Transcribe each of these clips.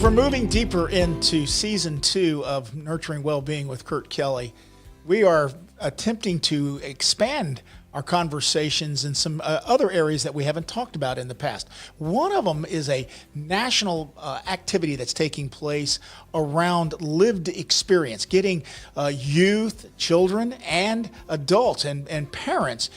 As we're moving deeper into season 2 of Nurturing Wellbeing with Kurt Kelly, we are attempting to expand our conversations in some other areas that we haven't talked about in the past. One of them is a national activity that's taking place around lived experience, getting youth, children, and adults and parents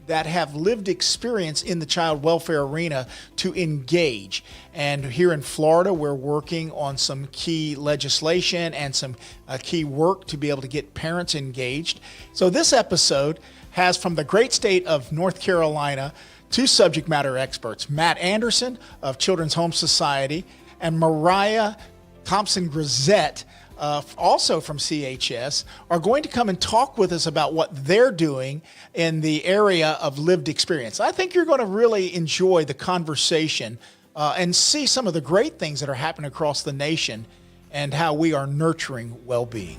that have lived experience in the child welfare arena to engage. And here in Florida, we're working on some key legislation and some key work to be able to get parents engaged. So this episode has, from the great state of North Carolina, 2 subject matter experts, Matt Anderson of Children's Home Society and Mariah Thompson-Grissett, also from CHS, are going to come and talk with us about what they're doing in the area of lived experience. I think you're going to really enjoy the conversation and see some of the great things that are happening across the nation and how we are nurturing well-being.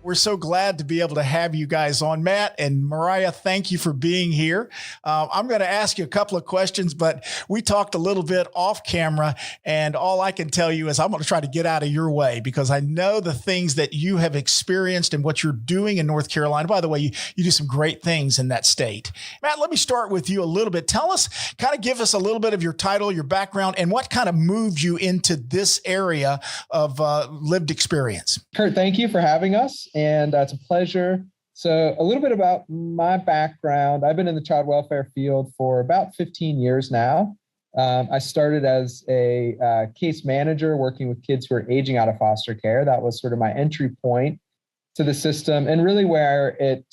We're so glad to be able to have you guys on. Matt and Mariah, thank you for being here. I'm going to ask you a couple of questions, but we talked a little bit off camera, and all I can tell you is I'm going to try to get out of your way because I know the things that you have experienced and what you're doing in North Carolina. By the way, you do some great things in that state. Matt, let me start with you a little bit. Tell us, kind of give us a little bit of your title, your background, and what kind of moved you into this area of lived experience. Kurt, thank you for having us. And it's a pleasure. So a little bit about my background. I've been in the child welfare field for about 15 years now. I started as a case manager working with kids who are aging out of foster care. That was sort of my entry point to the system, and really where it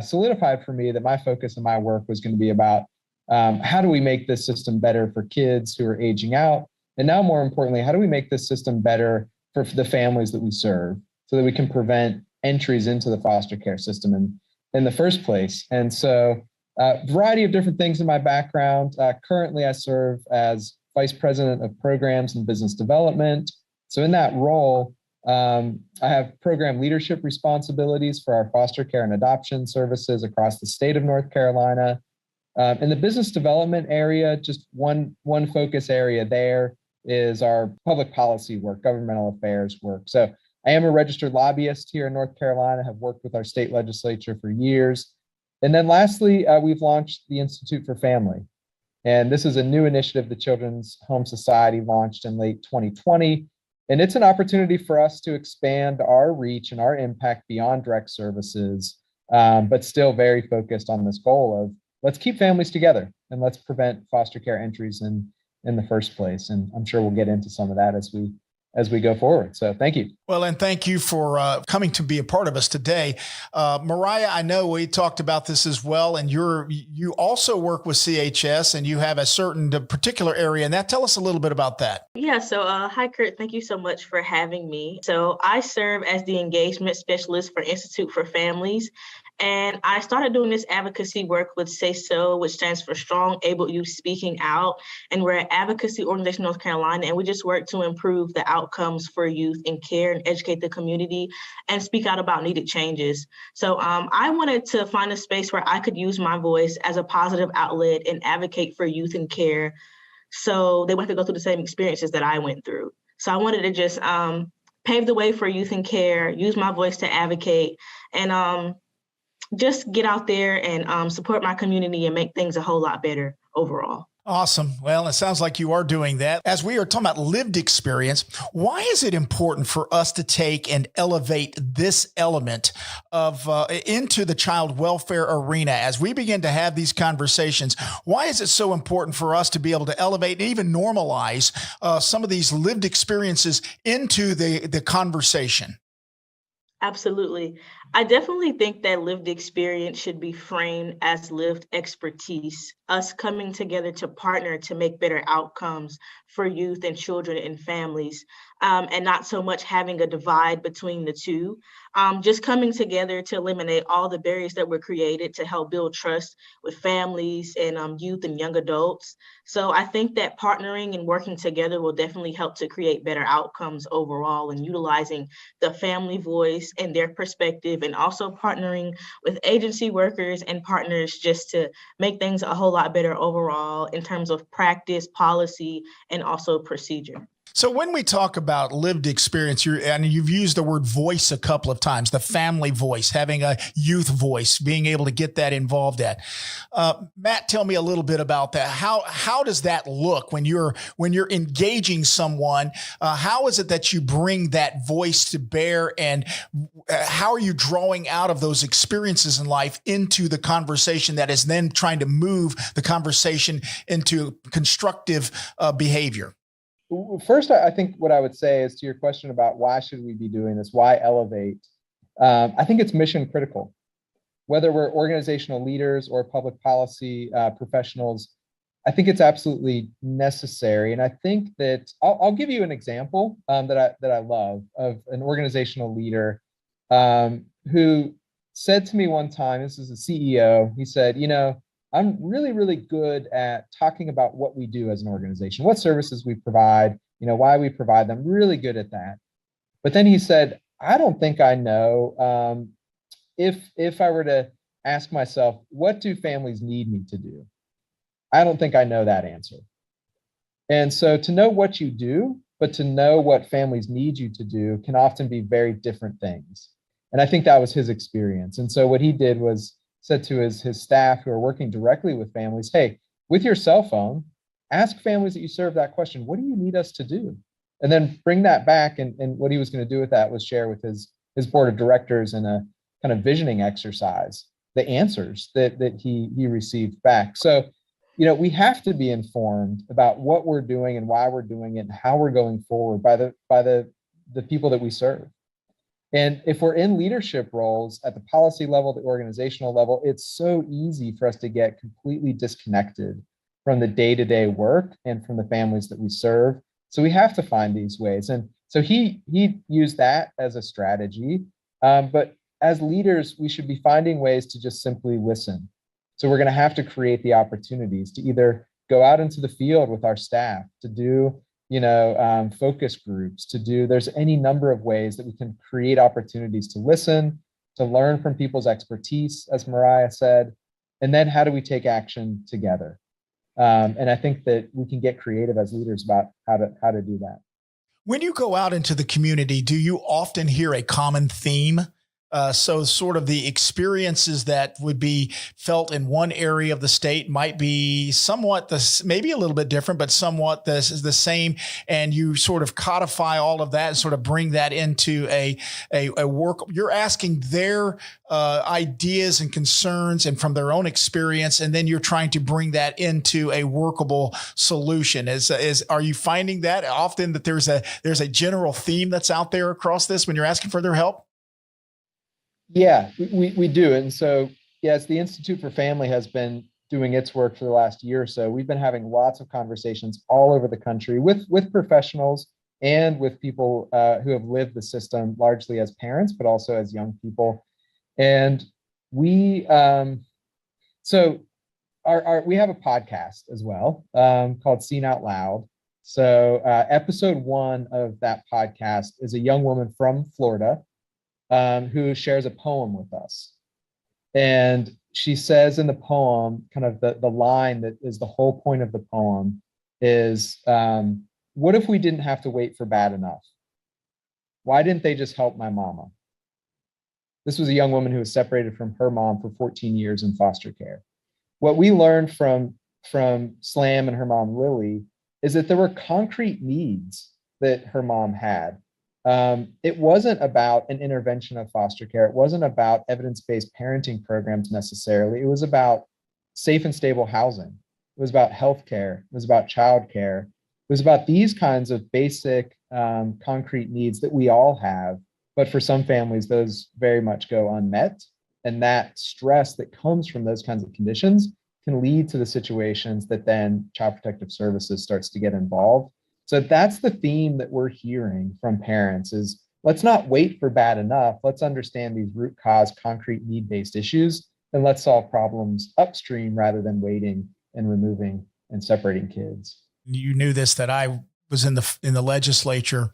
solidified for me that my focus and my work was going to be about how do we make this system better for kids who are aging out? And now, more importantly, how do we make this system better for the families that we serve so that we can prevent entries into the foster care system in the first place? And so a variety of different things in my background. Currently, I serve as Vice President of Programs and Business Development. So in that role, I have program leadership responsibilities for our foster care and adoption services across the state of North Carolina. In the business development area, just one focus area there is our public policy work, governmental affairs work. So I am a registered lobbyist here in North Carolina, have worked with our state legislature for years. And then lastly, we've launched the Institute for Family. And this is a new initiative the Children's Home Society launched in late 2020. And it's an opportunity for us to expand our reach and our impact beyond direct services, but still very focused on this goal of let's keep families together and let's prevent foster care entries in the first place. And I'm sure we'll get into some of that as we go forward. So thank you. Well, and thank you for coming to be a part of us today. Mariah, I know we talked about this as well, and you also work with CHS and you have a certain particular area, and tell us a little bit about that. Yeah, so hi, Kurt. Thank you so much for having me. So I serve as the engagement specialist for Institute for Families. And I started doing this advocacy work with Say So, which stands for Strong Able Youth Speaking Out. And we're an advocacy organization in North Carolina, and we just work to improve the outcomes for youth in care and educate the community and speak out about needed changes. So I wanted to find a space where I could use my voice as a positive outlet and advocate for youth in care so they wouldn't have to go through the same experiences that I went through. So I wanted to just pave the way for youth in care, use my voice to advocate, and just get out there and support my community and make things a whole lot better overall. Awesome. Well, it sounds like you are doing that. As we are talking about lived experience, why is it important for us to take and elevate this element of into the child welfare arena as we begin to have these conversations? Why is it so important for us to be able to elevate and even normalize some of these lived experiences into the conversation? Absolutely. I definitely think that lived experience should be framed as lived expertise, us coming together to partner to make better outcomes for youth and children and families, and not so much having a divide between the two. Just coming together to eliminate all the barriers that were created to help build trust with families and youth and young adults. So I think that partnering and working together will definitely help to create better outcomes overall, and utilizing the family voice and their perspective, and also partnering with agency workers and partners just to make things a whole lot better overall in terms of practice, policy, and also procedure. So when we talk about lived experience, and you've used the word voice a couple of times, the family voice, having a youth voice, being able to get that involved at. Matt, tell me a little bit about that. How does that look when you're engaging someone? How is it that you bring that voice to bear, and how are you drawing out of those experiences in life into the conversation that is then trying to move the conversation into constructive behavior? First, I think what I would say is to your question about why should we be doing this, why elevate? I think it's mission critical. Whether we're organizational leaders or public policy professionals, I think it's absolutely necessary. And I think that I'll give you an example that I love of an organizational leader who said to me one time, this is a CEO, he said, I'm really, really good at talking about what we do as an organization, what services we provide, why we provide them, really good at that. But then he said, I don't think I know if I were to ask myself, what do families need me to do? I don't think I know that answer. And so to know what you do, but to know what families need you to do can often be very different things. And I think that was his experience. And so what he did was said to his staff who are working directly with families, hey, with your cell phone, ask families that you serve that question, what do you need us to do? And then bring that back. And what he was going to do with that was share with his board of directors in a kind of visioning exercise, the answers that he received back. So, we have to be informed about what we're doing and why we're doing it and how we're going forward by the people that we serve. And if we're in leadership roles at the policy level, the organizational level, it's so easy for us to get completely disconnected from the day-to-day work and from the families that we serve. So we have to find these ways. And so he used that as a strategy. But as leaders, we should be finding ways to just simply listen. So we're going to have to create the opportunities to either go out into the field with our staff, to do focus groups, there's any number of ways that we can create opportunities to listen, to learn from people's expertise, as Mariah said, and then how do we take action together? And I think that we can get creative as leaders about how to do that. When you go out into the community, do you often hear a common theme? So sort of the experiences that would be felt in one area of the state might be somewhat maybe a little bit different, but somewhat the same. And you sort of codify all of that and sort of bring that into a work. You're asking their ideas and concerns and from their own experience, and then you're trying to bring that into a workable solution. Are you finding that often that there's a general theme that's out there across this when you're asking for their help? Yeah, we do. And so, as the Institute for Family has been doing its work for the last year or so, we've been having lots of conversations all over the country with professionals and with people who have lived the system largely as parents, but also as young people. And we have a podcast as well called Seen Out Loud. So episode 1 of that podcast is a young woman from Florida who shares a poem with us. And she says in the poem, kind of the line that is the whole point of the poem is, what if we didn't have to wait for bad enough? Why didn't they just help my mama? This was a young woman who was separated from her mom for 14 years in foster care. What we learned from Slam and her mom, Lily, is that there were concrete needs that her mom had. It wasn't about an intervention of foster care. It wasn't about evidence-based parenting programs necessarily. It was about safe and stable housing. It was about healthcare. It was about childcare. It was about these kinds of basic concrete needs that we all have. But for some families, those very much go unmet. And that stress that comes from those kinds of conditions can lead to the situations that then Child Protective Services starts to get involved. So that's the theme that we're hearing from parents is, let's not wait for bad enough. Let's understand these root cause, concrete need-based issues, and let's solve problems upstream rather than waiting and removing and separating kids. You knew this, that I was in the legislature,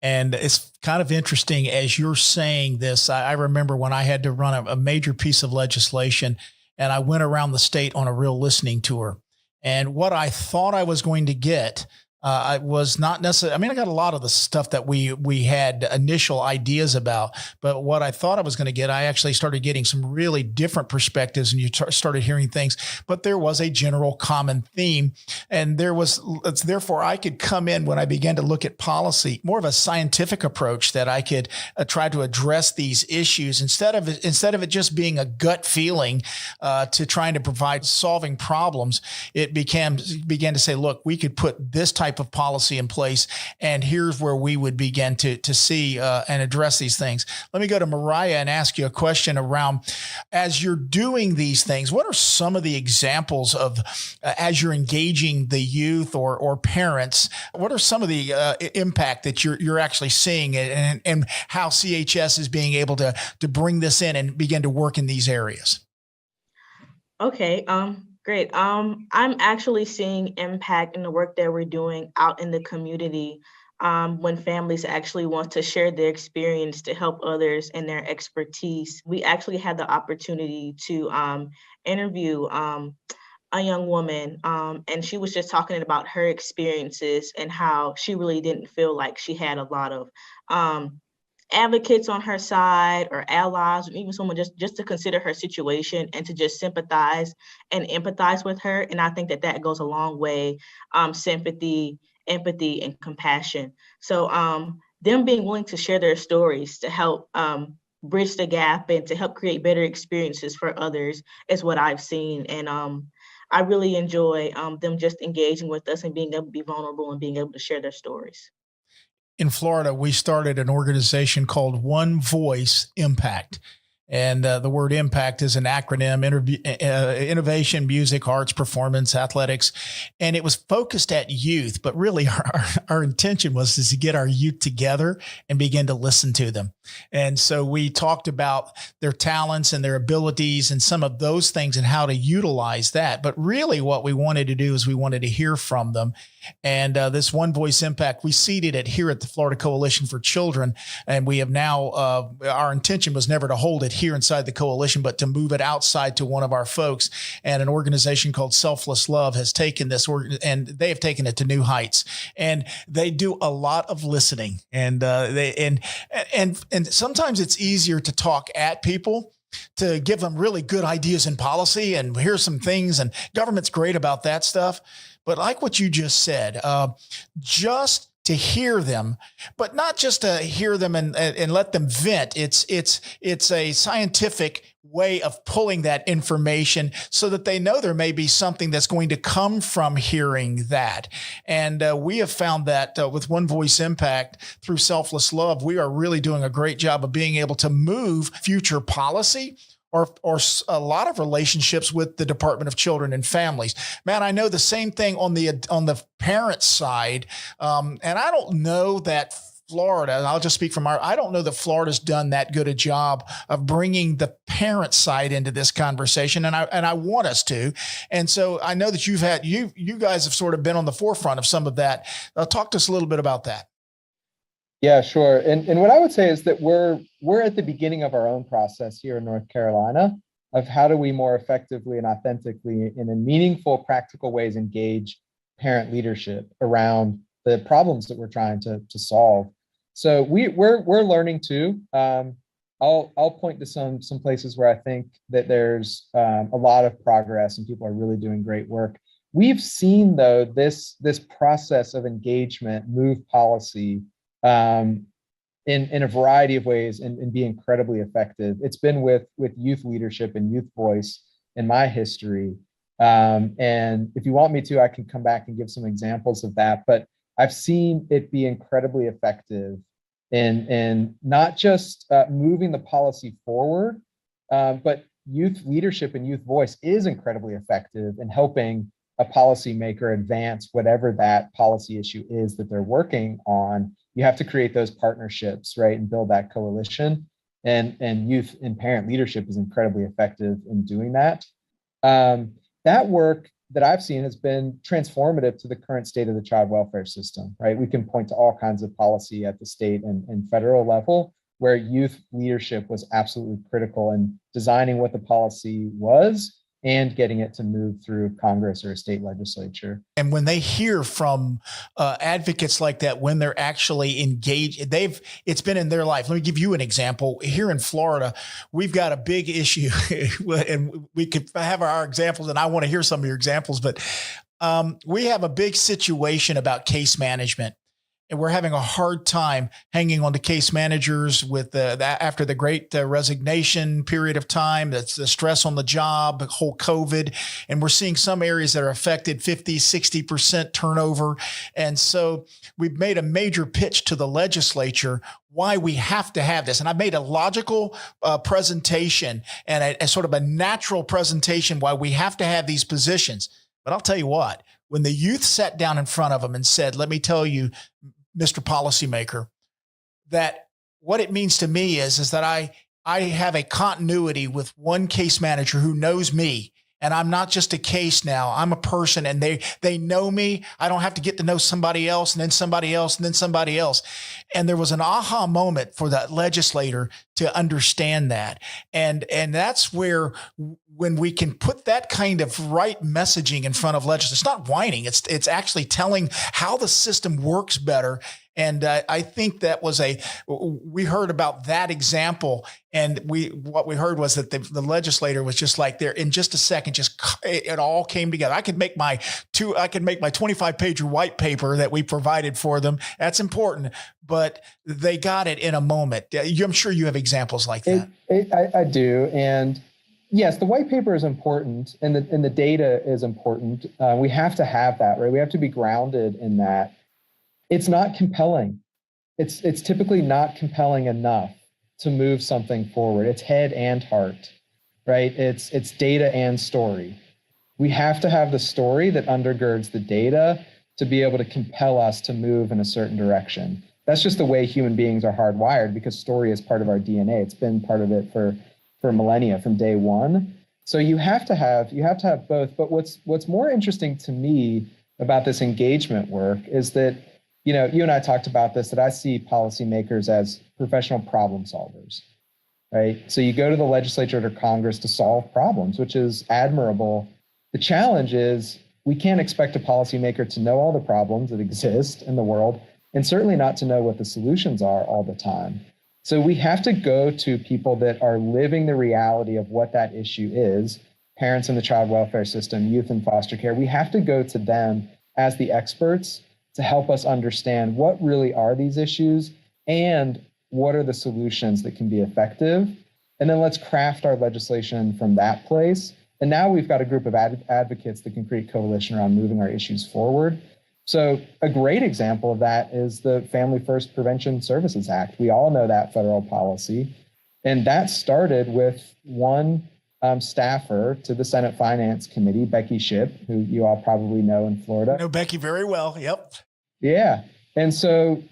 and it's kind of interesting as you're saying this. I remember when I had to run a major piece of legislation, and I went around the state on a real listening tour. And what I thought I was going to get I was not necessarily, I mean, I got a lot of the stuff that we had initial ideas about, but what I thought I was going to get, I actually started getting some really different perspectives, and you started hearing things, but there was a general common theme. And therefore I could come in when I began to look at policy, more of a scientific approach that I could try to address these issues instead of it just being a gut feeling to trying to provide solving problems. It began to say, look, we could put this type of policy in place, and here's where we would begin to see and address these things. Let me go to Mariah and ask you a question around, as you're doing these things, what are some of the examples of, as you're engaging the youth or parents, what are some of the impact that you're actually seeing, and how CHS is being able to bring this in and begin to work in these areas? Okay, great. I'm actually seeing impact in the work that we're doing out in the community, when families actually want to share their experience to help others and their expertise. We actually had the opportunity to interview a young woman, and she was just talking about her experiences and how she really didn't feel like she had a lot of advocates on her side, or allies, or even someone just to consider her situation and to just sympathize and empathize with her. And I think that goes a long way. Sympathy, empathy, and compassion. So them being willing to share their stories to help bridge the gap and to help create better experiences for others is what I've seen. And I really enjoy them just engaging with us and being able to be vulnerable and being able to share their stories. In Florida, we started an organization called One Voice Impact. And the word impact is an acronym: innovation, music, arts, performance, athletics. And it was focused at youth, but really our intention was to get our youth together and begin to listen to them. And so we talked about their talents and their abilities and some of those things and how to utilize that. But really what we wanted to do is we wanted to hear from them. And this One Voice Impact, we seeded it here at the Florida Coalition for Children. And we have now, our intention was never to hold it here inside the coalition, but to move it outside to one of our folks. And an organization called Selfless Love has taken this, and they have taken it to new heights. And they do a lot of listening. And and sometimes it's easier to talk at people, to give them really good ideas in policy, and here's some things, and government's great about that stuff. But like what you just said, just to hear them, but not just to hear them and let them vent. It's a scientific way of pulling that information so that they know there may be something that's going to come from hearing that. And we have found that with One Voice Impact through Selfless Love, we are really doing a great job of being able to move future policy or a lot of relationships with the Department of Children and Families. Man, I know the same thing on the parent side. And I don't know that Florida, and I'll just speak from I don't know that Florida's done that good a job of bringing the parent side into this conversation. And I want us to. And so I know that you guys have sort of been on the forefront of some of that. Talk to us a little bit about that. Yeah, sure. And what I would say is that we're at the beginning of our own process here in North Carolina of how do we more effectively and authentically and in meaningful, practical ways engage parent leadership around the problems that we're trying to solve. So we're learning too. I'll point to some places where I think that there's a lot of progress and people are really doing great work. We've seen though this process of engagement move policy in a variety of ways and be incredibly effective. It's been with youth leadership and youth voice in my history. And if you want me to, I can come back and give some examples of that. But I've seen it be incredibly effective in not just moving the policy forward, but youth leadership and youth voice is incredibly effective in helping a policymaker advance whatever that policy issue is that they're working on. You have to create those partnerships, right, and build that coalition. And youth and parent leadership is incredibly effective in doing that. That work that I've seen has been transformative to the current state of the child welfare system, right? We can point to all kinds of policy at the state and federal level where youth leadership was absolutely critical in designing what the policy was and getting it to move through Congress or a state legislature. And when they hear from advocates like that, when they're actually engaged, it's been in their life. Let me give you an example. Here in Florida, we've got a big issue, and we could have our examples, and I want to hear some of your examples, but we have a big situation about case management. And we're having a hard time hanging on to case managers with that after the great resignation period of time. That's the stress on the job, the whole COVID. And we're seeing some areas that are affected 50, 60% turnover. And so we've made a major pitch to the legislature why we have to have this. And I made a logical presentation and a sort of a natural presentation why we have to have these positions. But I'll tell you what, when the youth sat down in front of them and said, let me tell you, Mr. Policymaker, that what it means to me is that I have a continuity with one case manager who knows me. And I'm not just a case now. I'm a person, and they know me. I don't have to get to know somebody else and then somebody else and then somebody else. And there was an aha moment for that legislator to understand that. And that's where, when we can put that kind of right messaging in front of legislators, it's not whining. It's actually telling how the system works better. And I think that was we heard about that example, and what we heard was that the legislator was just like, there in just a second, it all came together. I could make my 25-pager white paper that we provided for them. That's important, but they got it in a moment. I'm sure you have examples like that. I do, and yes, the white paper is important, and the data is important. We have to have that, right? We have to be grounded in that. It's not compelling. It's typically not compelling enough to move something forward. It's head and heart, right? It's data and story. We have to have the story that undergirds the data to be able to compel us to move in a certain direction. That's just the way human beings are hardwired, because story is part of our DNA. It's been part of it for millennia, from day one. So you have to have both. But what's more interesting to me about this engagement work is that, you and I talked about this, that I see policymakers as professional problem solvers, right? So you go to the legislature or Congress to solve problems, which is admirable. The challenge is we can't expect a policymaker to know all the problems that exist in the world, and certainly not to know what the solutions are all the time. So we have to go to people that are living the reality of what that issue is, parents in the child welfare system, youth in foster care. We have to go to them as the experts to help us understand what really are these issues and what are the solutions that can be effective. And then let's craft our legislation from that place. And now we've got a group of advocates that can create coalition around moving our issues forward. So a great example of that is the Family First Prevention Services Act. We all know that federal policy. And that started with one staffer to the Senate Finance Committee, Becky Shipp, who you all probably know in Florida. I know Becky very well. Yep. Yeah. And so,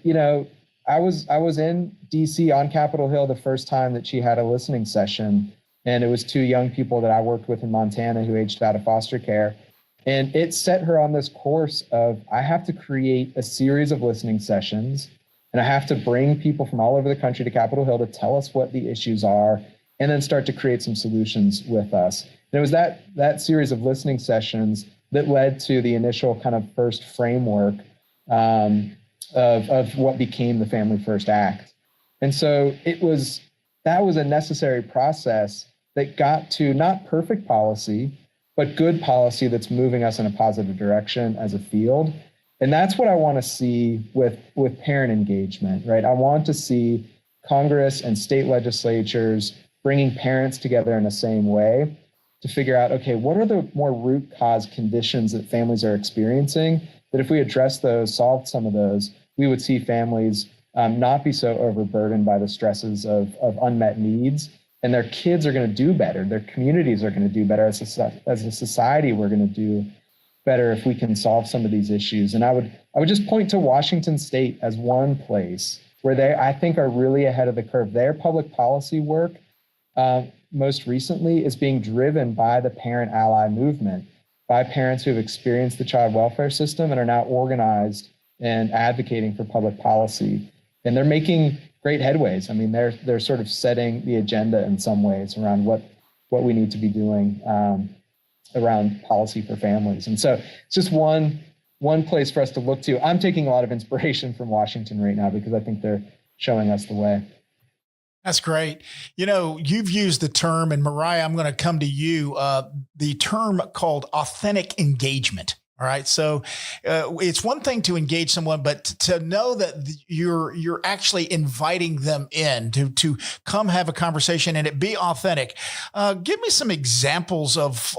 I was in DC on Capitol Hill the first time that she had a listening session. And it was two young people that I worked with in Montana who aged out of foster care. And it set her on this course of, I have to create a series of listening sessions, and I have to bring people from all over the country to Capitol Hill to tell us what the issues are, and then start to create some solutions with us. And it was that series of listening sessions that led to the initial kind of first framework of what became the Family First Act. And so that was a necessary process that got to not perfect policy, but good policy that's moving us in a positive direction as a field. And that's what I want to see with parent engagement, right? I want to see Congress and state legislatures bringing parents together in the same way to figure out, okay, what are the more root cause conditions that families are experiencing, that if we address those, solve some of those, we would see families not be so overburdened by the stresses of unmet needs, and their kids are going to do better. Their communities are going to do better. As a society, we're going to do better if we can solve some of these issues. And I would just point to Washington State as one place where they, I think, are really ahead of the curve. Their public policy work most recently is being driven by the parent ally movement, by parents who have experienced the child welfare system and are now organized and advocating for public policy. And they're making great headways. I mean, they're sort of setting the agenda in some ways around what we need to be doing. around policy for families. And so it's just one place for us to look to. I'm taking a lot of inspiration from Washington right now because I think they're showing us the way. That's great. You know, you've used the term, and Mariah, I'm going to come to you, the term called authentic engagement. All right. So it's one thing to engage someone, but to know that you're actually inviting them in to come have a conversation and it be authentic. Give me some examples of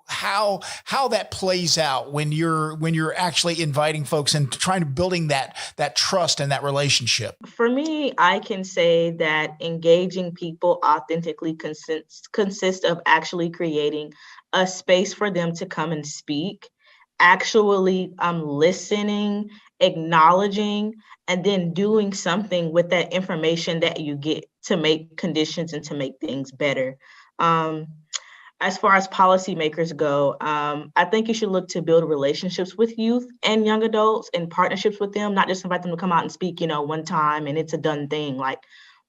how that plays out when you're actually inviting folks and trying to building that trust and that relationship. For me, I can say that engaging people authentically consists of actually creating a space for them to come and speak, actually listening, acknowledging, and then doing something with that information that you get to make conditions and to make things better. As far as policymakers go, I think you should look to build relationships with youth and young adults and partnerships with them, not just invite them to come out and speak, one time and it's a done thing. Like,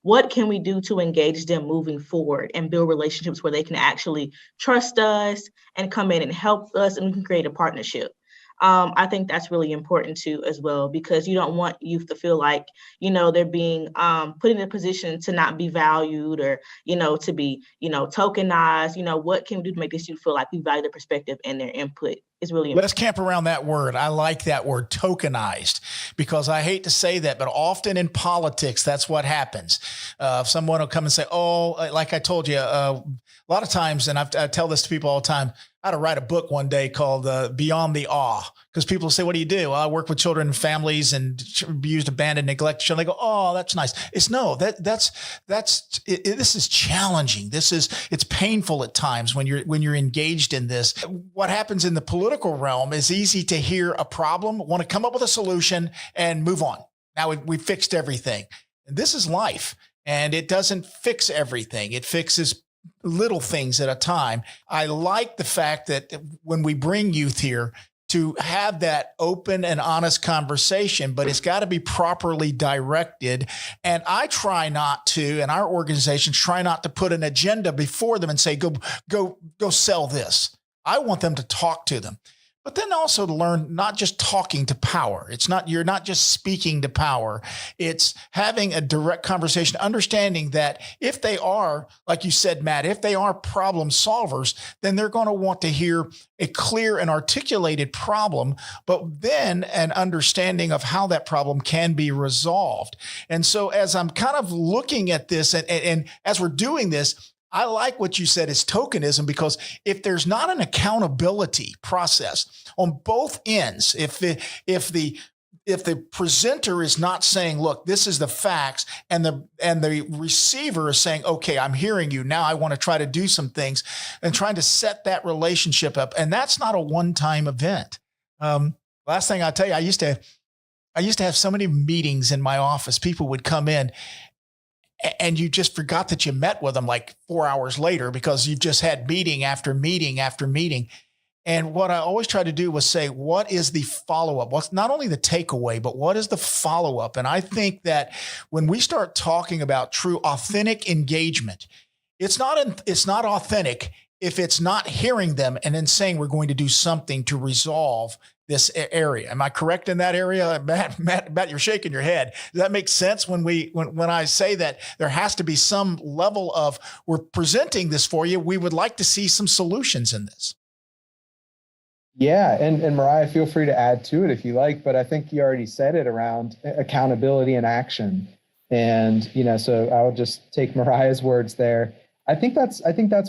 what can we do to engage them moving forward and build relationships where they can actually trust us and come in and help us and we can create a partnership? I think that's really important too, as well, because you don't want youth to feel like, they're being put in a position to not be valued or, to be, tokenized. What can we do to make this youth feel like we value their perspective and their input is really important. Let's camp around that word. I like that word, tokenized, because I hate to say that, but often in politics, that's what happens. Someone will come and say, oh, like I told you, a lot of times, and I tell this to people all the time, I had to write a book one day called Beyond the Awe, because people say, what do you do? Well, I work with children and families and abused, abandoned, neglected children. They go, oh, that's nice. It's no, this is challenging. It's painful at times when you're engaged in this. What happens in the political realm is easy to hear a problem, want to come up with a solution and move on. Now we fixed everything. And this is life, and it doesn't fix everything. It fixes little things at a time. I like the fact that when we bring youth here to have that open and honest conversation, but it's got to be properly directed. And I try not to, and our organizations try not to put an agenda before them and say, go sell this. I want them to talk to them. But then also to learn not just talking to power. You're not just speaking to power. It's having a direct conversation, understanding that if they are, like you said, Matt, if they are problem solvers, then they're going to want to hear a clear and articulated problem, but then an understanding of how that problem can be resolved. And so as I'm kind of looking at this and as we're doing this, I like what you said is tokenism, because if there's not an accountability process on both ends, if the presenter is not saying, look, this is the facts, and the receiver is saying, okay, I'm hearing you. Now I want to try to do some things and trying to set that relationship up. And that's not a one-time event. Last thing I'll tell you, I used to have so many meetings in my office. People would come in and you just forgot that you met with them like 4 hours later because you've just had meeting after meeting after meeting. And what I always try to do was say, what is the follow-up? What's not only the takeaway, but what is the follow-up? And I think that when we start talking about true authentic engagement, it's not authentic if it's not hearing them and then saying we're going to do something to resolve this area. Am I correct in that area? Matt, you're shaking your head. Does that make sense when I say that there has to be some level of, we're presenting this for you, we would like to see some solutions in this? Yeah, and Mariah, feel free to add to it if you like, but I think you already said it around accountability and action. And, so I'll just take Mariah's words there. I think that's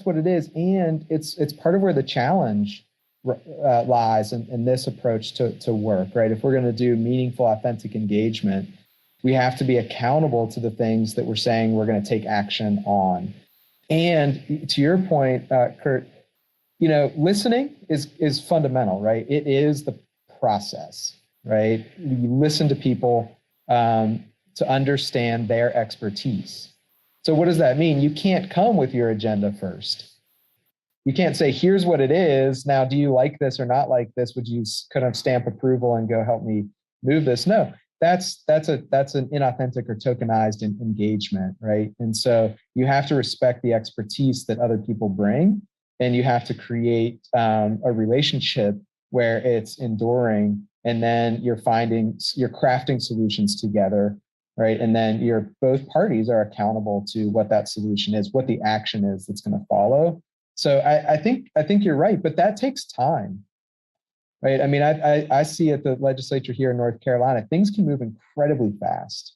what it is. And it's part of where the challenge lies in this approach to work, right? If we're going to do meaningful, authentic engagement, we have to be accountable to the things that we're saying we're going to take action on. And to your point, Kurt, listening is fundamental, right? It is the process, right? You listen to people to understand their expertise. So what does that mean? You can't come with your agenda first. You can't say, here's what it is. Now, do you like this or not like this? Would you kind of stamp approval and go help me move this? No, that's an inauthentic or tokenized engagement, right? And so you have to respect the expertise that other people bring and you have to create a relationship where it's enduring, and then you're crafting solutions together, right? And then both parties are accountable to what that solution is, what the action is that's going to follow. So I think you're right, but that takes time, right? I mean, I see at the legislature here in North Carolina, things can move incredibly fast.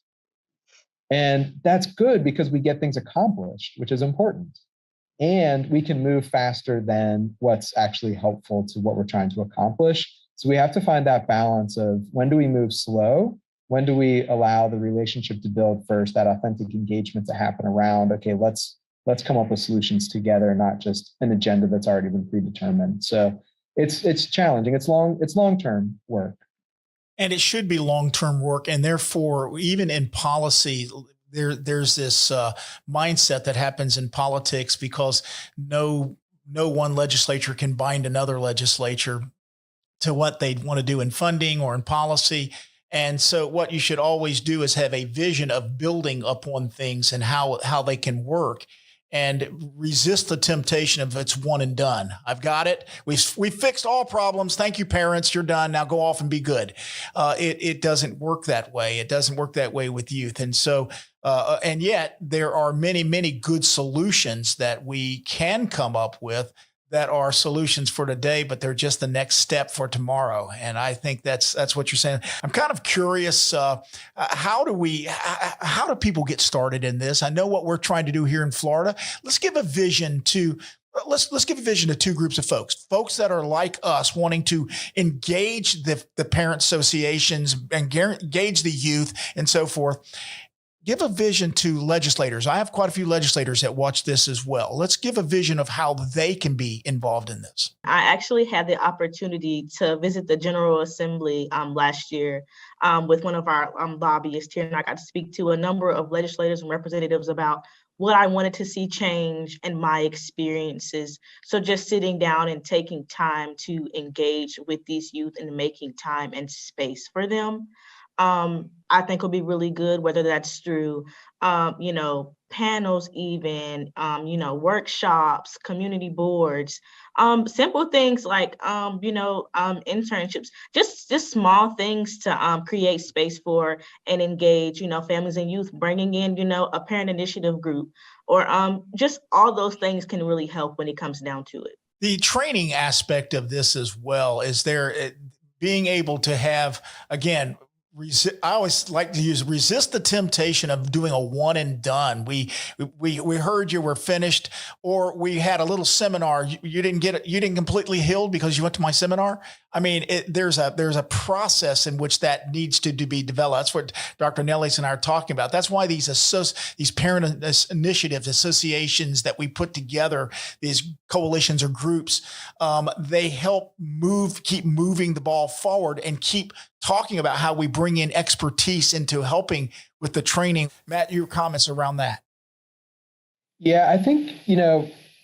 And that's good because we get things accomplished, which is important. And we can move faster than what's actually helpful to what we're trying to accomplish. So we have to find that balance of when do we move slow? When do we allow the relationship to build first, that authentic engagement to happen around, okay, let's come up with solutions together, not just an agenda that's already been predetermined. So it's challenging. It's long-term work. And it should be long-term work. And therefore, even in policy, there's this mindset that happens in politics because no one legislature can bind another legislature to what they want to do in funding or in policy. And so what you should always do is have a vision of building upon things and how they can work, and resist the temptation of it's one and done. I've got it. We fixed all problems. Thank you, parents. You're done. Now go off and be good. It doesn't work that way. It doesn't work that way with youth. And so, and yet there are many, many good solutions that we can come up with that are solutions for today, but they're just the next step for tomorrow. And I think that's what you're saying. I'm kind of curious, how do people get started in this? I know what we're trying to do here in Florida. Let's give a vision to two groups of folks that are like us, wanting to engage the parent associations and engage the youth and so forth. Give a vision to legislators. I have quite a few legislators that watch this as well. Let's give a vision of how they can be involved in this. I actually had the opportunity to visit the General Assembly last year with one of our lobbyists here, and I got to speak to a number of legislators and representatives about what I wanted to see change and my experiences. So just sitting down and taking time to engage with these youth and making time and space for them, I think will be really good, whether that's through, panels, even, workshops, community boards, simple things like, internships, just small things to create space for and engage, families and youth, bringing in, a parent initiative group, or just all those things can really help when it comes down to it. The training aspect of this as well, is there being able to have, again, I always like to resist the temptation of doing a one and done. We heard you were finished, or we had a little seminar. You didn't get it. You didn't completely healed because you went to my seminar. I mean, there's a process in which that needs to be developed. That's what Dr. Nellis and I are talking about. That's why these parent initiatives, associations that we put together, these coalitions or groups, they help keep moving the ball forward and keep talking about how we bring in expertise into helping with the training. Matt, your comments around that? Yeah, I think,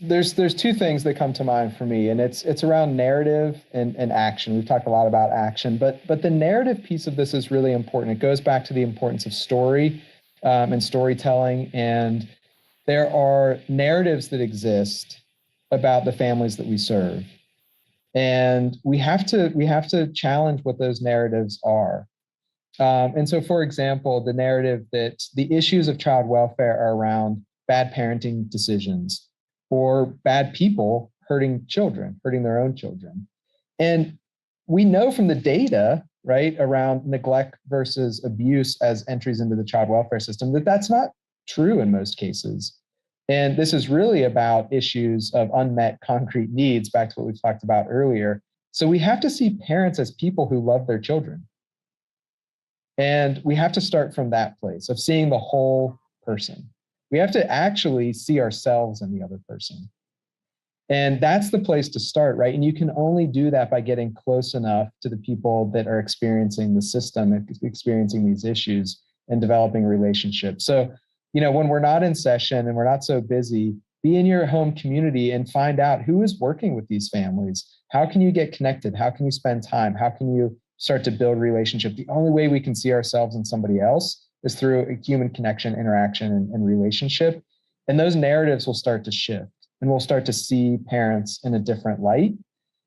there's two things that come to mind for me, and it's around narrative and action. We've talked a lot about action, but the narrative piece of this is really important. It goes back to the importance of story and storytelling. And there are narratives that exist about the families that we serve. And we have to challenge what those narratives are. And so, for example, the narrative that the issues of child welfare are around bad parenting decisions or bad people hurting their own children. And we know from the data, right, around neglect versus abuse as entries into the child welfare system, that that's not true in most cases. And this is really about issues of unmet concrete needs, back to what we talked about earlier. So we have to see parents as people who love their children. And we have to start from that place of seeing the whole person. We have to actually see ourselves in the other person. And that's the place to start, right? And you can only do that by getting close enough to the people that are experiencing the system, experiencing these issues, and developing relationships. So, when we're not in session and we're not so busy, be in your home community and find out who is working with these families. How can you get connected? How can you spend time? How can you start to build relationship? The only way we can see ourselves in somebody else is through a human connection, interaction, and relationship. And those narratives will start to shift. and we'll start to see parents in a different light.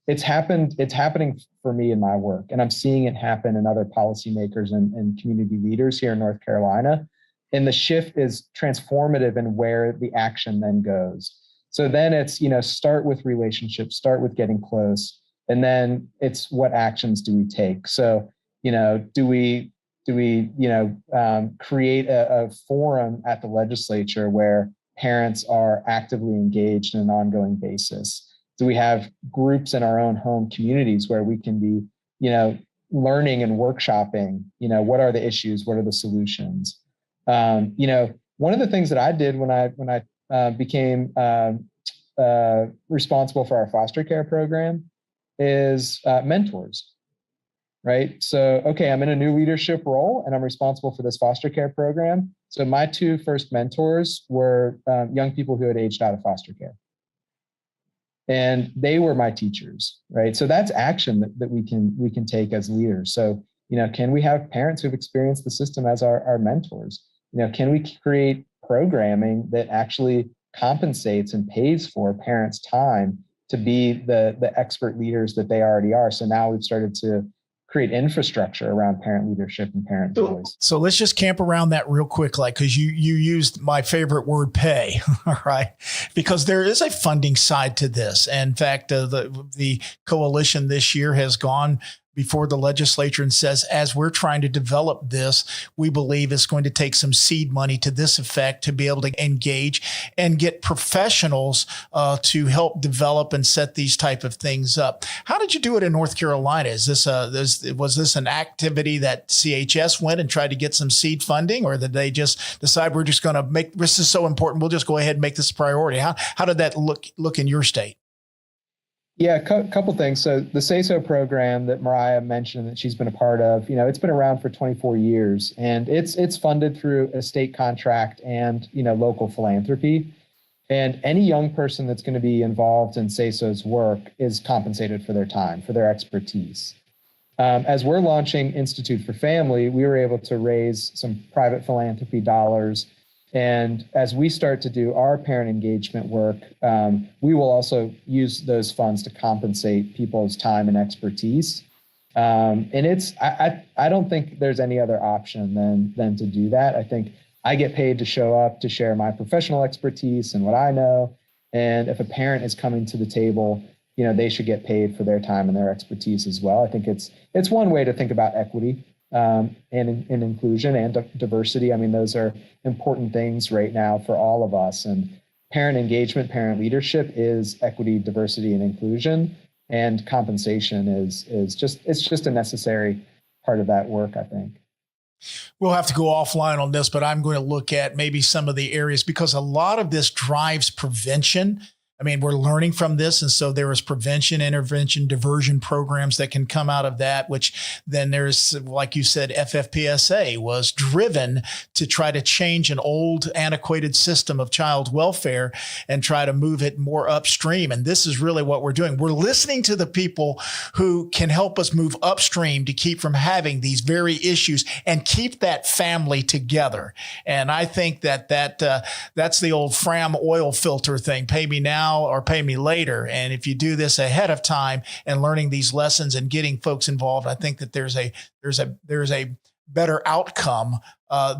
It's happening for me in my work, and I'm seeing it happen in other policymakers and community leaders here in North Carolina. And the shift is transformative in where the action then goes. So then it's, start with relationships, start with getting close, and then it's what actions do we take? So, do we create a forum at the legislature where parents are actively engaged on an ongoing basis? Do we have groups in our own home communities where we can be, learning and workshopping, what are the issues? What are the solutions? One of the things that I did when I became responsible for our foster care program is mentors, right? So, okay, I'm in a new leadership role and I'm responsible for this foster care program. So my two first mentors were young people who had aged out of foster care. And they were my teachers, right? So that's action that we can take as leaders. So, can we have parents who've experienced the system as our mentors? Can we create programming that actually compensates and pays for parents' time to be the expert leaders that they already are? So now we've started to create infrastructure around parent leadership and parent voice. So let's just camp around that real quick, because you used my favorite word, pay, all right? Because there is a funding side to this. And in fact, the coalition this year has gone before the legislature and says, as we're trying to develop this, we believe it's going to take some seed money to this effect to be able to engage and get professionals to help develop and set these type of things up. How did you do it in North Carolina? Is was this an activity that CHS went and tried to get some seed funding, or did they just decide we're just going to make this is so important, we'll just go ahead and make this a priority? How did that look in your state? Yeah, a couple things. So the Say-So program that Mariah mentioned that she's been a part of, it's been around for 24 years, and it's funded through a state contract and, local philanthropy. And any young person that's going to be involved in Say-So's work is compensated for their time, for their expertise. As we're launching Institute for Family, we were able to raise some private philanthropy dollars. And as we start to do our parent engagement work, we will also use those funds to compensate people's time and expertise. And I don't think there's any other option than to do that. I think I get paid to show up, to share my professional expertise and what I know. And if a parent is coming to the table, they should get paid for their time and their expertise as well. I think it's one way to think about equity. And inclusion and diversity. I mean, those are important things right now for all of us. And parent engagement, parent leadership is equity, diversity, and inclusion. And compensation is just a necessary part of that work, I think. We'll have to go offline on this, but I'm going to look at maybe some of the areas, because a lot of this drives prevention. I mean, we're learning from this. And so there is prevention, intervention, diversion programs that can come out of that, which then there's, like you said, FFPSA was driven to try to change an old antiquated system of child welfare and try to move it more upstream. And this is really what we're doing. We're listening to the people who can help us move upstream to keep from having these very issues and keep that family together. And I think that's the old Fram oil filter thing. Pay me now or pay me later. And if you do this ahead of time and learning these lessons and getting folks involved, I think that there's a better outcome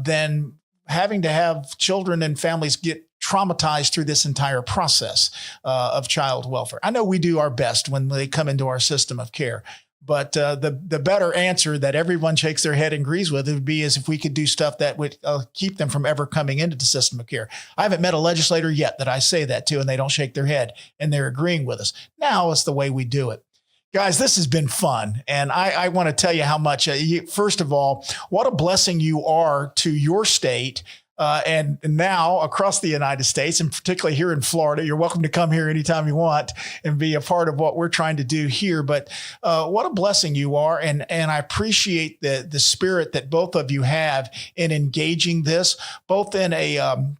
than having to have children and families get traumatized through this entire process of child welfare. I know we do our best when they come into our system of care, but the better answer that everyone shakes their head and agrees with would be as if we could do stuff that would keep them from ever coming into the system of care. I haven't met a legislator yet that I say that to, and they don't shake their head and they're agreeing with us. Now it's the way we do it. Guys, this has been fun. And I want to tell you how much, first of all, what a blessing you are to your state. And now across the United States, and particularly here in Florida. You're welcome to come here anytime you want and be a part of what we're trying to do here. But what a blessing you are. And I appreciate the spirit that both of you have in engaging this, both in a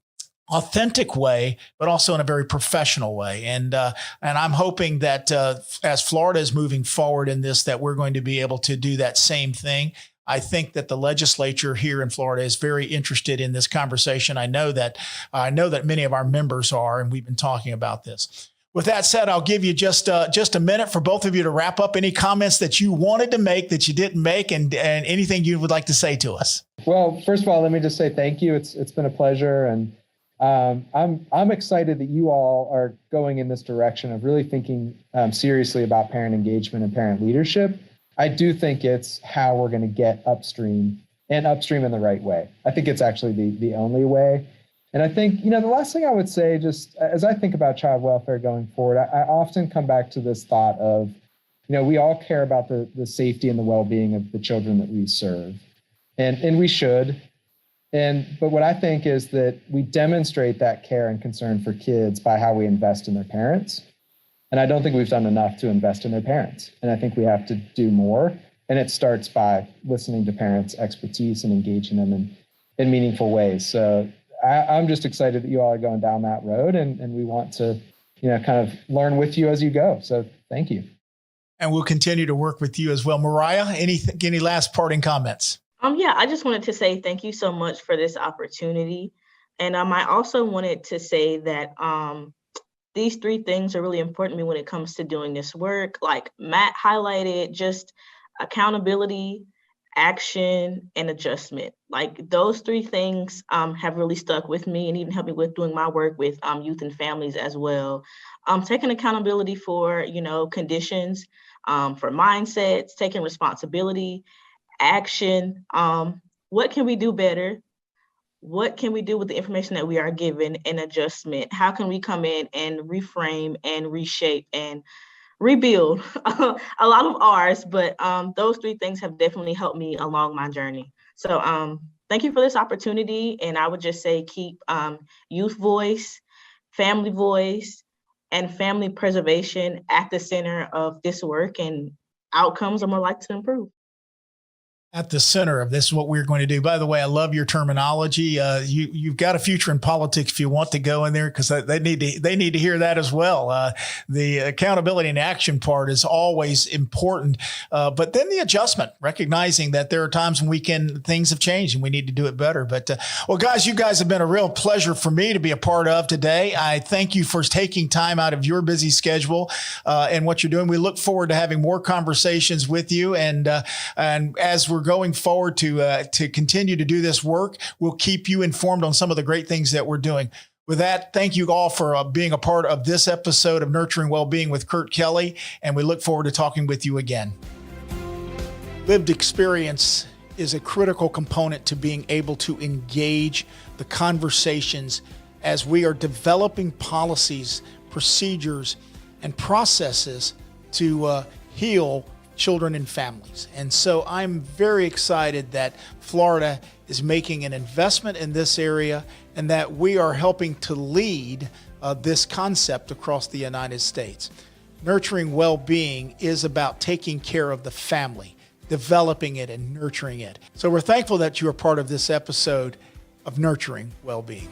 authentic way, but also in a very professional way. And I'm hoping that as Florida is moving forward in this, that we're going to be able to do that same thing. I think that the legislature here in Florida is very interested in this conversation. I know that many of our members are, and we've been talking about this. With that said, I'll give you just a minute for both of you to wrap up any comments that you wanted to make that you didn't make, and anything you would like to say to us. Well, first of all, let me just say thank you. It's been a pleasure, and I'm excited that you all are going in this direction of really thinking seriously about parent engagement and parent leadership. I do think it's how we're going to get upstream in the right way. I think it's actually the only way. And I think, the last thing I would say, just as I think about child welfare going forward, I often come back to this thought of, we all care about the safety and the well-being of the children that we serve. And we should. But what I think is that we demonstrate that care and concern for kids by how we invest in their parents. And I don't think we've done enough to invest in their parents. And I think we have to do more. And it starts by listening to parents' expertise and engaging them in meaningful ways. So I'm just excited that you all are going down that road, and we want to, kind of learn with you as you go. So thank you. And we'll continue to work with you as well. Mariah, any last parting comments? Yeah, I just wanted to say thank you so much for this opportunity. And I also wanted to say that these three things are really important to me when it comes to doing this work. Like Matt highlighted, just accountability, action, and adjustment. Like those three things have really stuck with me and even helped me with doing my work with youth and families as well. Taking accountability for, conditions, for mindsets, taking responsibility, action. What can we do better? What can we do with the information that we are given, and adjustment? How can we come in and reframe and reshape and rebuild? A lot of ours, but those three things have definitely helped me along my journey. So thank you for this opportunity. And I would just say keep youth voice, family voice, and family preservation at the center of this work, and outcomes are more likely to improve. At the center of this is what we're going to do. By the way, I love your terminology. You've got a future in politics if you want to go in there, because they need to hear that as well. The accountability and action part is always important, but then the adjustment, recognizing that there are times when things have changed and we need to do it better. But well, guys, you guys have been a real pleasure for me to be a part of today. I thank you for taking time out of your busy schedule and what you're doing. We look forward to having more conversations with you, and as we're going forward to continue to do this work, we'll keep you informed on some of the great things that we're doing. With that, thank you all for being a part of this episode of Nurturing Wellbeing with Kurt Kelly, and we look forward to talking with you again. Lived experience is a critical component to being able to engage the conversations as we are developing policies, procedures, and processes to heal children and families. And so I'm very excited that Florida is making an investment in this area, and that we are helping to lead this concept across the United States. Nurturing well-being is about taking care of the family, developing it and nurturing it. So we're thankful that you are part of this episode of Nurturing Well-being.